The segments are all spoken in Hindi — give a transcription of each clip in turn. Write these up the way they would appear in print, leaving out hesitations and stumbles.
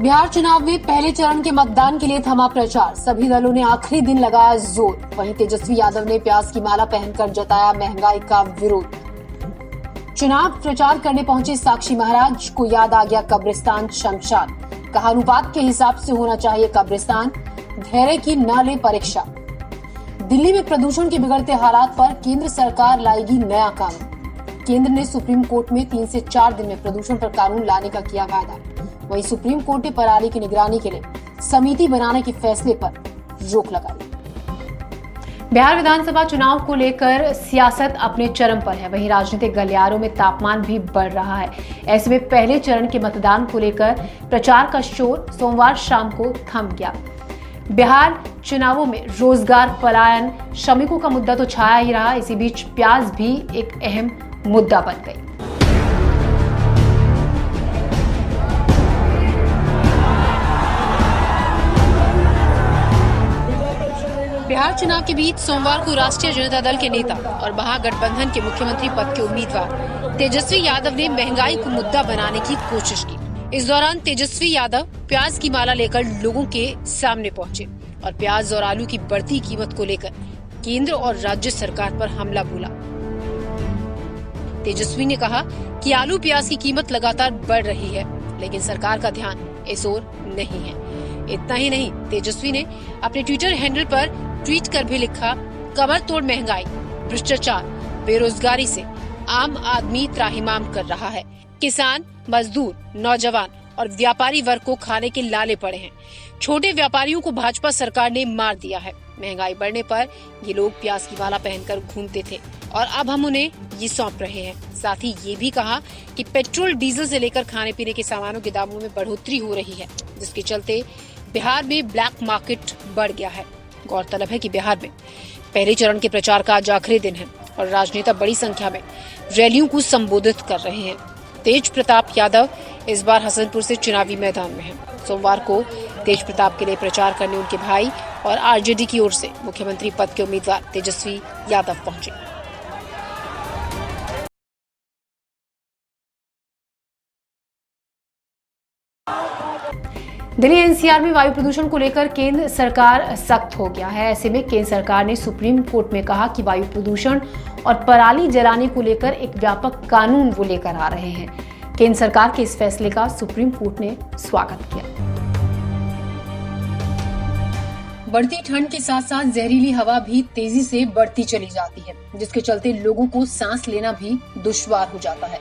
बिहार चुनाव में पहले चरण के मतदान के लिए थमा प्रचार। सभी दलों ने आखिरी दिन लगाया जोर। वहीं तेजस्वी यादव ने प्याज की माला पहनकर जताया महंगाई का विरोध। चुनाव प्रचार करने पहुंचे साक्षी महाराज को याद आ गया कब्रिस्तान शमशान। कहा अनुपात के हिसाब से होना चाहिए कब्रिस्तान, धैर्य की न ले परीक्षा। दिल्ली में प्रदूषण के बिगड़ते हालात पर केंद्र सरकार लाएगी नया कानून। केंद्र ने सुप्रीम कोर्ट में 3 से 4 दिन में प्रदूषण पर कानून लाने का किया वादा। वहीं सुप्रीम कोर्ट ने पराली की निगरानी के लिए समिति बनाने के फैसले पर रोक लगाई। बिहार विधानसभा चुनाव को लेकर सियासत अपने चरम पर है। वहीं राजनीतिक गलियारों में तापमान भी बढ़ रहा है। ऐसे में पहले चरण के मतदान को लेकर प्रचार का शोर सोमवार शाम को थम गया। बिहार चुनावों में रोजगार, पलायन, श्रमिकों का मुद्दा तो छाया ही रहा। इसी बीच प्याज भी एक अहम मुद्दा बन गई। बिहार चुनाव के बीच सोमवार को राष्ट्रीय जनता दल के नेता और महागठबंधन के मुख्यमंत्री पद के उम्मीदवार तेजस्वी यादव ने महंगाई को मुद्दा बनाने की कोशिश की। इस दौरान तेजस्वी यादव प्याज की माला लेकर लोगों के सामने पहुंचे और प्याज और आलू की बढ़ती कीमत को लेकर केंद्र और राज्य सरकार पर हमला बोला। तेजस्वी ने कहा कि आलू प्याज की कीमत लगातार बढ़ रही है, लेकिन सरकार का ध्यान इस ओर नहीं है। इतना ही नहीं, तेजस्वी ने अपने ट्विटर हैंडल पर ट्वीट कर भी लिखा, कमर तोड़ महंगाई, भ्रष्टाचार, बेरोजगारी से आम आदमी त्राहिमाम कर रहा है। किसान, मजदूर, नौजवान और व्यापारी वर्ग को खाने के लाले पड़े हैं। छोटे व्यापारियों को भाजपा सरकार ने मार दिया है। महंगाई बढ़ने पर ये लोग प्याज की माला पहनकर घूमते थे और अब हम उन्हें ये सौंप रहे हैं। साथ ही ये भी कहा कि पेट्रोल, डीजल से लेकर खाने पीने के सामानों के दामों में बढ़ोतरी हो रही है, जिसके चलते बिहार में ब्लैक मार्केट बढ़ गया है। गौरतलब है कि बिहार में पहले चरण के प्रचार का आज आखिरी दिन है और राजनेता बड़ी संख्या में रैलियों को संबोधित कर रहे हैं। तेज प्रताप यादव इस बार हसनपुर से चुनावी मैदान में हैं। सोमवार को तेज प्रताप के लिए प्रचार करने उनके भाई और आरजेडी की ओर से मुख्यमंत्री पद के उम्मीदवार तेजस्वी यादव पहुंचे। दिल्ली एनसीआर में वायु प्रदूषण को लेकर केंद्र सरकार सख्त हो गया है। ऐसे में केंद्र सरकार ने सुप्रीम कोर्ट में कहा कि वायु प्रदूषण और पराली जलाने को लेकर एक व्यापक कानून वो लेकर आ रहे हैं। केंद्र सरकार के इस फैसले का सुप्रीम कोर्ट ने स्वागत किया। बढ़ती ठंड के साथ साथ जहरीली हवा भी तेजी से बढ़ती चली जाती है, जिसके चलते लोगों को सांस लेना भी दुश्वार हो जाता है।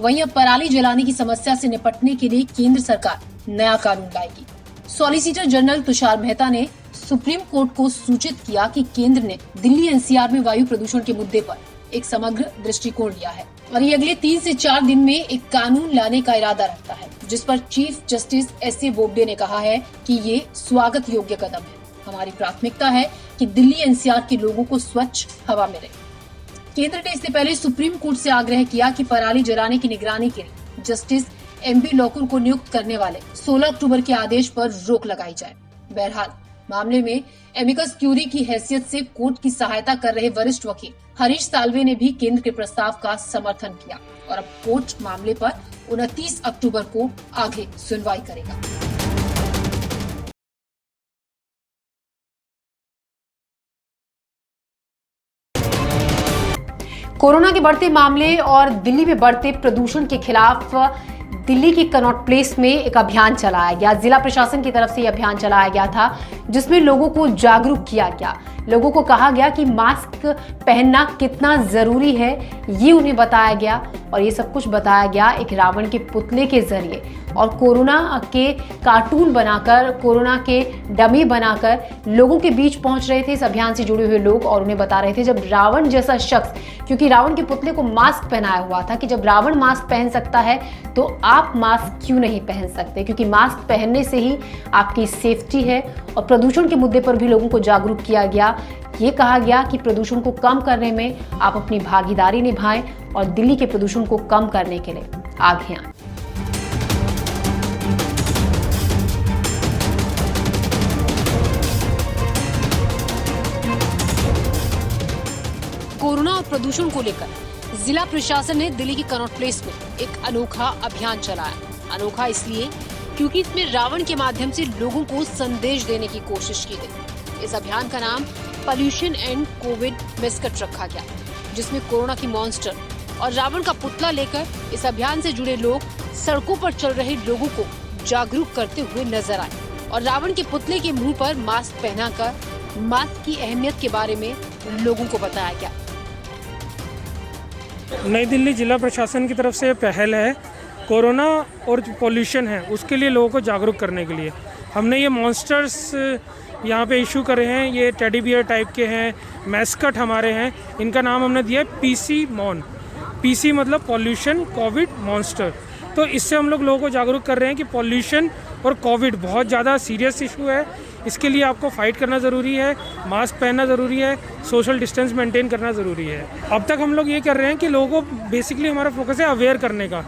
वहीं अब पराली जलाने की समस्या से निपटने के लिए केंद्र सरकार नया कानून लाएगी। सॉलिसिटर जनरल तुषार मेहता ने सुप्रीम कोर्ट को सूचित किया कि केंद्र ने दिल्ली एनसीआर में वायु प्रदूषण के मुद्दे पर एक समग्र दृष्टिकोण लिया है और ये अगले 3 से 4 दिन में एक कानून लाने का इरादा रखता है, जिस पर चीफ जस्टिस एस.ए. बोबडे ने कहा है कि ये स्वागत योग्य कदम है। हमारी प्राथमिकता है कि दिल्ली एनसीआर के लोगों को स्वच्छ हवा मिले। केंद्र ने इससे पहले सुप्रीम कोर्ट से आग्रह किया कि पराली जलाने की निगरानी के लिए जस्टिस एम.बी. लोकुर को नियुक्त करने वाले 16 अक्टूबर के आदेश पर रोक लगाई जाए। बहरहाल मामले में एमिकस क्यूरी की हैसियत से कोर्ट की सहायता कर रहे वरिष्ठ वकील हरीश साल्वे ने भी केंद्र के प्रस्ताव का समर्थन किया और अब कोर्ट मामले पर 29 अक्टूबर को आगे सुनवाई करेगा। कोरोना के बढ़ते मामले और दिल्ली में बढ़ते प्रदूषण के खिलाफ दिल्ली की कनॉट प्लेस में एक अभियान चलाया गया। जिला प्रशासन की तरफ से यह अभियान चलाया गया था, जिसमें लोगों को जागरूक किया गया। लोगों को कहा गया कि मास्क पहनना कितना जरूरी है, ये उन्हें बताया गया और ये सब कुछ बताया गया एक रावण के पुतले के जरिए और कोरोना के कार्टून बनाकर, कोरोना के डमी बनाकर लोगों के बीच पहुंच रहे थे इस अभियान से जुड़े हुए लोग और उन्हें बता रहे थे जब रावण जैसा शख्स, क्योंकि रावण के पुतले को मास्क पहनाया हुआ था कि जब रावण मास्क पहन सकता है तो आप मास्क क्यों नहीं पहन सकते, क्योंकि मास्क पहनने से ही आपकी सेफ्टी है। और प्रदूषण के मुद्दे पर भी लोगों को जागरूक किया गया। ये कहा गया कि प्रदूषण को कम करने में आप अपनी भागीदारी निभाएं और दिल्ली के प्रदूषण को कम करने के लिए आगे आएं। कोरोना और प्रदूषण को लेकर जिला प्रशासन ने दिल्ली की कनॉट प्लेस में एक अनोखा अभियान चलाया। अनोखा इसलिए क्योंकि इसमें रावण के माध्यम से लोगों को संदेश देने की कोशिश की गई। इस अभियान का नाम पॉल्यूशन एंड कोविड मेस्कट रखा गया, जिसमें कोरोना की मॉन्स्टर और रावण का पुतला लेकर इस अभियान से जुड़े लोग सड़कों पर चल रहे लोगों को जागरूक करते हुए नजर आए और रावण के पुतले के मुंह पर मास्क पहनाकर मास्क की अहमियत के बारे में लोगों को बताया गया। नई दिल्ली जिला प्रशासन की तरफ से पहल है, कोरोना और जो पॉल्यूशन है उसके लिए लोगों को जागरूक करने के लिए हमने ये मॉन्स्टर्स यहाँ पे इशू करे हैं। ये टेडी बियर टाइप के हैं, मैस्कट हमारे हैं। इनका नाम हमने दिया है पीसी मॉन। पीसी मतलब पॉल्यूशन कोविड मॉन्स्टर। तो इससे हम लोगों को जागरूक कर रहे हैं कि पॉल्यूशन और कोविड बहुत ज़्यादा सीरियस इशू है। इसके लिए आपको फाइट करना ज़रूरी है, मास्क पहनना ज़रूरी है, सोशल डिस्टेंस मेंटेन करना ज़रूरी है। अब तक हम लोग ये कर रहे हैं कि लोगों को बेसिकली हमारा फोकस है अवेयर करने का।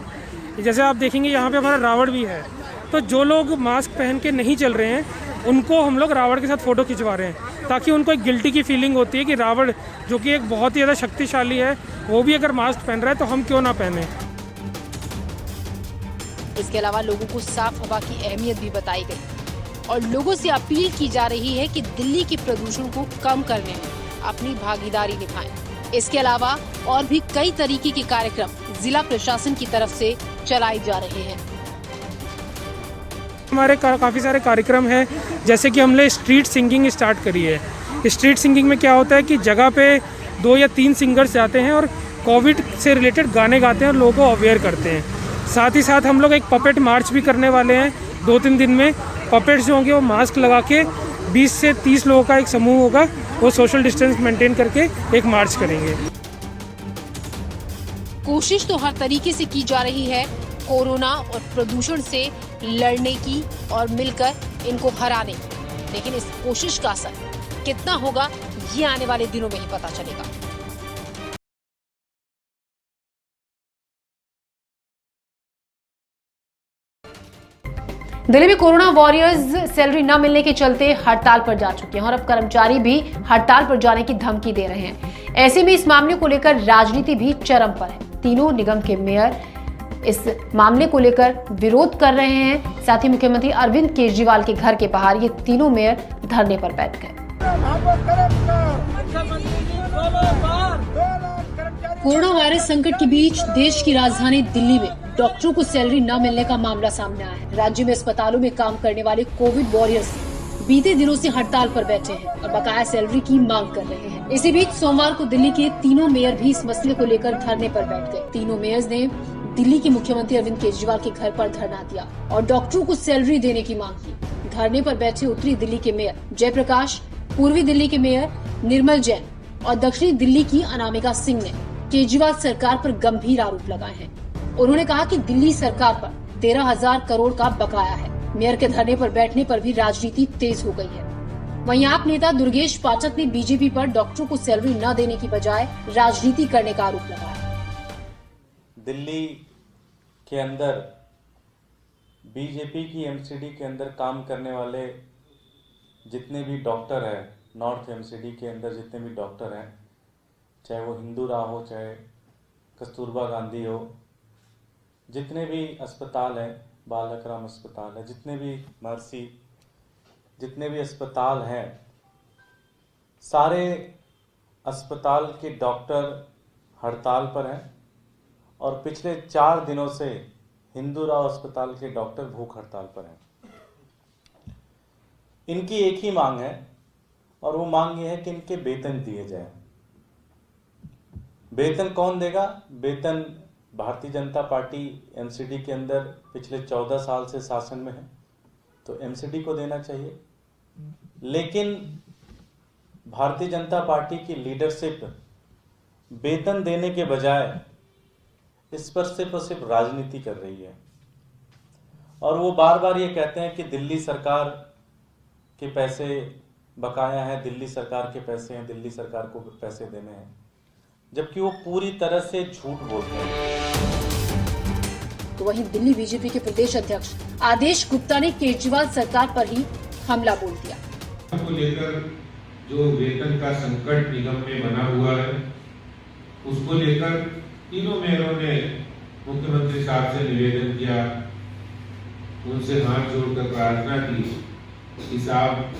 जैसे आप देखेंगे यहाँ पे हमारा रावण भी है, तो जो लोग मास्क पहन के नहीं चल रहे हैं उनको हम लोग रावण के साथ फ़ोटो खिंचवा रहे हैं, ताकि उनको एक गिल्टी की फीलिंग होती है कि रावण जो कि एक बहुत ही ज़्यादा शक्तिशाली है, वो भी अगर मास्क पहन रहा है तो हम क्यों ना पहने। इसके अलावा लोगों को साफ हवा की अहमियत भी बताई गई और लोगों से अपील की जा रही है कि दिल्ली के प्रदूषण को कम करने में अपनी भागीदारी निभाएं। इसके अलावा और भी कई तरीके के कार्यक्रम जिला प्रशासन की तरफ से चलाए जा रहे हैं। हमारे काफ़ी सारे कार्यक्रम हैं, जैसे कि हमने स्ट्रीट सिंगिंग स्टार्ट करी है। स्ट्रीट सिंगिंग में क्या होता है कि जगह पे 2 या 3 सिंगर्स जाते हैं और कोविड से रिलेटेड गाने गाते हैं और लोगों को अवेयर करते हैं। साथ ही साथ हम लोग एक पपेट मार्च भी करने वाले हैं 2-3 दिन में। पपेट्स जो होंगे वो मास्क लगा के 20 से 30 लोगों का एक समूह होगा, वो सोशल डिस्टेंस मेंटेन करके एक मार्च करेंगे। कोशिश तो हर तरीके से की जा रही है कोरोना और प्रदूषण से लड़ने की और मिलकर इनको हराने की, लेकिन इस कोशिश का असर कितना होगा ये आने वाले दिनों में ही पता चलेगा। दिल्ली में कोरोना वॉरियर्स सैलरी न मिलने के चलते हड़ताल पर जा चुके हैं और अब कर्मचारी भी हड़ताल पर जाने की धमकी दे रहे हैं। ऐसे में इस मामले को लेकर राजनीति भी चरम पर है। तीनों निगम के मेयर इस मामले को लेकर विरोध कर रहे हैं। साथ ही मुख्यमंत्री अरविंद केजरीवाल के घर के बाहर ये तीनों मेयर धरने पर बैठ गए। कोरोना वायरस संकट के बीच देश की राजधानी दिल्ली में डॉक्टरों को सैलरी न मिलने का मामला सामने आया है। राज्य में अस्पतालों में काम करने वाले कोविड वॉरियर्स बीते दिनों से हड़ताल पर बैठे हैं और बकाया सैलरी की मांग कर रहे हैं। इसी बीच सोमवार को दिल्ली के तीनों मेयर भी इस मसले को लेकर धरने पर बैठ गए। तीनों मेयर्स ने दिल्ली के मुख्यमंत्री अरविंद केजरीवाल के घर पर धरना दिया और डॉक्टरों को सैलरी देने की मांग की। धरने पर बैठे उत्तरी दिल्ली के मेयर जयप्रकाश, पूर्वी दिल्ली के मेयर निर्मल जैन और दक्षिणी दिल्ली की अनामिका सिंह ने केजरीवाल सरकार पर गंभीर आरोप लगाए हैं। उन्होंने कहा कि दिल्ली सरकार पर 13,000 करोड़ का बकाया है। मेयर के धरने पर बैठने पर भी राजनीति तेज हो गई है। वहीं आप नेता दुर्गेश पाठक ने बीजेपी पर डॉक्टरों को सैलरी न देने की बजाय राजनीति करने का आरोप लगाया। दिल्ली के अंदर बीजेपी की एमसीडी के अंदर काम करने वाले जितने भी डॉक्टर हैं, नॉर्थ एमसीडी के अंदर जितने भी डॉक्टर हैं, चाहे वो हिंदूरा हो, चाहे कस्तूरबा गांधी हो, जितने भी अस्पताल हैं, बालकराम अस्पताल है, जितने भी मर्सी, जितने भी अस्पताल हैं, सारे अस्पताल के डॉक्टर हड़ताल पर हैं और पिछले 4 दिनों से हिंदूराव अस्पताल के डॉक्टर भूख हड़ताल पर हैं। इनकी एक ही मांग है और वो मांग ये है कि इनके वेतन दिए जाए। वेतन कौन देगा? वेतन भारतीय जनता पार्टी एमसीडी के अंदर पिछले 14 साल से शासन में है, तो एमसीडी को देना चाहिए। लेकिन भारतीय जनता पार्टी की लीडरशिप वेतन देने के बजाय इस पर सिर्फ और सिर्फ राजनीति कर रही है और वो बार बार ये कहते हैं कि दिल्ली सरकार के पैसे बकाया है, दिल्ली सरकार के पैसे हैं, दिल्ली सरकार को पैसे देने हैं, जबकि वो पूरी तरह से झूठ बोलते हैं। तो वहीं दिल्ली बीजेपी के प्रदेश अध्यक्ष आदेश गुप्ता ने केजरीवाल सरकार पर ही हमला बोल दिया। को लेकर जो वेतन का संकट निगम में बना हुआ है, उसको लेकर तीनों मेयरों ने मुख्यमंत्री साहब से निवेदन किया उनसे हाथ जोड़कर प्रार्थना की कि साहब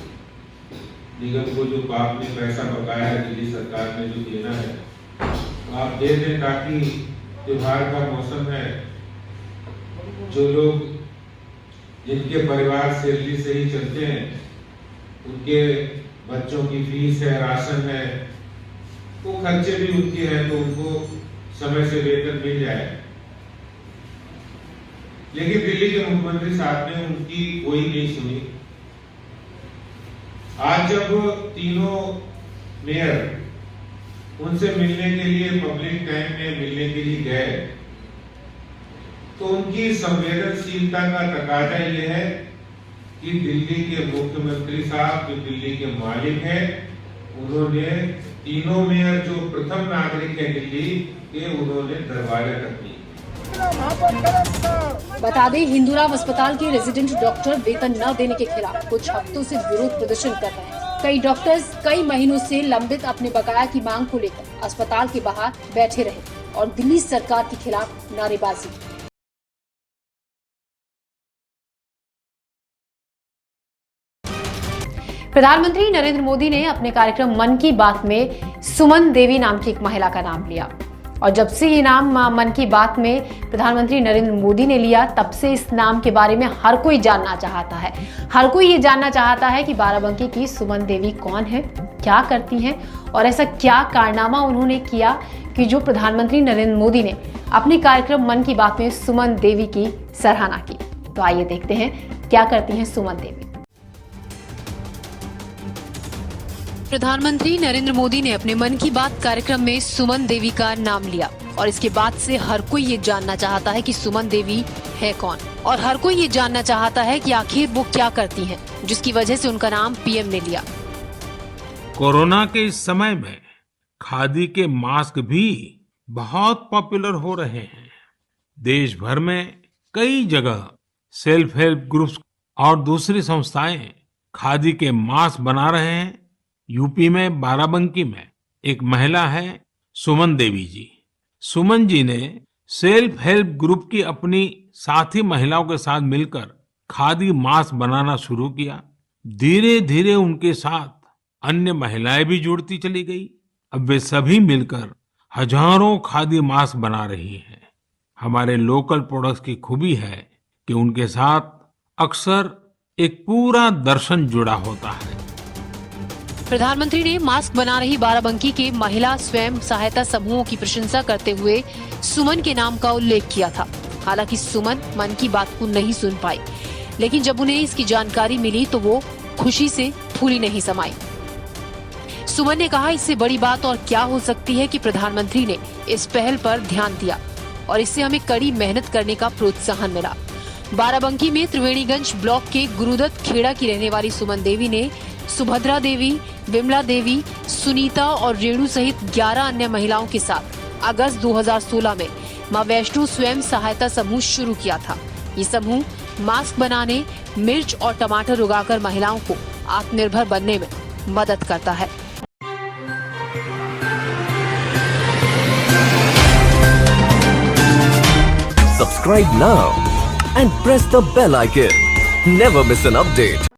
निगम को जो आपने पैसा बकाया है दिल्ली सरकार ने जो देना है तो आप दे दें, ताकि त्योहार का मौसम है, जो लोग जिनके परिवार सैलरी से ही चलते हैं उनके बच्चों की फीस है, राशन है, वो खर्चे भी उनके हैं, तो उनको समय से वेतन मिल जाए। लेकिन दिल्ली के मुख्यमंत्री साहब ने उनकी कोई नहीं सुनी। आज जब तीनों मेयर उनसे मिलने के लिए पब्लिक टाइम में मिलने के लिए गए तो उनकी संवेदनशीलता का तकाजा ये है कि दिल्ली के मुख्यमंत्री साहब जो दिल्ली के मालिक हैं, उन्होंने तीनों मेयर जो प्रथम नागरिक है दिल्ली के, उन्होंने दरवाजे तक दी। बता दें, हिंदूराव अस्पताल के रेजिडेंट डॉक्टर वेतन न देने के खिलाफ कुछ हफ्तों से विरोध प्रदर्शन कर रहे हैं। कई डॉक्टर्स कई महीनों से लंबित अपने बकाया की मांग को लेकर अस्पताल के बाहर बैठे रहे और दिल्ली सरकार के खिलाफ नारेबाजी। प्रधानमंत्री नरेंद्र मोदी ने अपने कार्यक्रम मन की बात में सुमन देवी नाम की एक महिला का नाम लिया और जब से ये नाम मन की बात में प्रधानमंत्री नरेंद्र मोदी ने लिया, तब से इस नाम के बारे में हर कोई जानना चाहता है। हर कोई ये जानना चाहता है कि बाराबंकी की सुमन देवी कौन है, क्या करती हैं और ऐसा क्या कारनामा उन्होंने किया कि जो प्रधानमंत्री नरेंद्र मोदी ने अपने कार्यक्रम मन की बात में सुमन देवी की सराहना की। तो आइए देखते हैं क्या करती हैं सुमन देवी। प्रधानमंत्री नरेंद्र मोदी ने अपने मन की बात कार्यक्रम में सुमन देवी का नाम लिया और इसके बाद से हर कोई ये जानना चाहता है कि सुमन देवी है कौन और हर कोई ये जानना चाहता है कि आखिर वो क्या करती हैं, जिसकी वजह से उनका नाम पीएम ने लिया। कोरोना के इस समय में खादी के मास्क भी बहुत पॉपुलर हो रहे हैं। देश भर में कई जगह सेल्फ हेल्प ग्रुप्स और दूसरी संस्थाएं खादी के मास्क बना रहे हैं। यूपी में बाराबंकी में एक महिला है सुमन देवी जी। सुमन जी ने सेल्फ हेल्प ग्रुप की अपनी साथी महिलाओं के साथ मिलकर खादी मास्क बनाना शुरू किया। धीरे धीरे उनके साथ अन्य महिलाएं भी जुड़ती चली गई। अब वे सभी मिलकर हजारों खादी मास्क बना रही हैं। हमारे लोकल प्रोडक्ट्स की खूबी है कि उनके साथ अक्सर एक पूरा दर्शन जुड़ा होता है। प्रधानमंत्री ने मास्क बना रही बाराबंकी के महिला स्वयं सहायता समूहों की प्रशंसा करते हुए सुमन के नाम का उल्लेख किया था। हालांकि सुमन मन की बात को नहीं सुन पाई, लेकिन जब उन्हें इसकी जानकारी मिली तो वो खुशी से फूली नहीं समाई। सुमन ने कहा, इससे बड़ी बात और क्या हो सकती है कि प्रधानमंत्री ने इस पहल पर ध्यान दिया और इससे हमें कड़ी मेहनत करने का प्रोत्साहन मिला। बाराबंकी में त्रिवेणीगंज ब्लॉक के गुरुदत्त खेड़ा की रहने वाली सुमन देवी ने सुभद्रा देवी, विमला देवी, सुनीता और रेणु सहित 11 अन्य महिलाओं के साथ अगस्त 2016 में मां वैष्णो स्वयं सहायता समूह शुरू किया था। ये समूह मास्क बनाने, मिर्च और टमाटर उगाकर महिलाओं को आत्मनिर्भर बनने में मदद करता है। Subscribe now and press the bell icon. Never miss an update.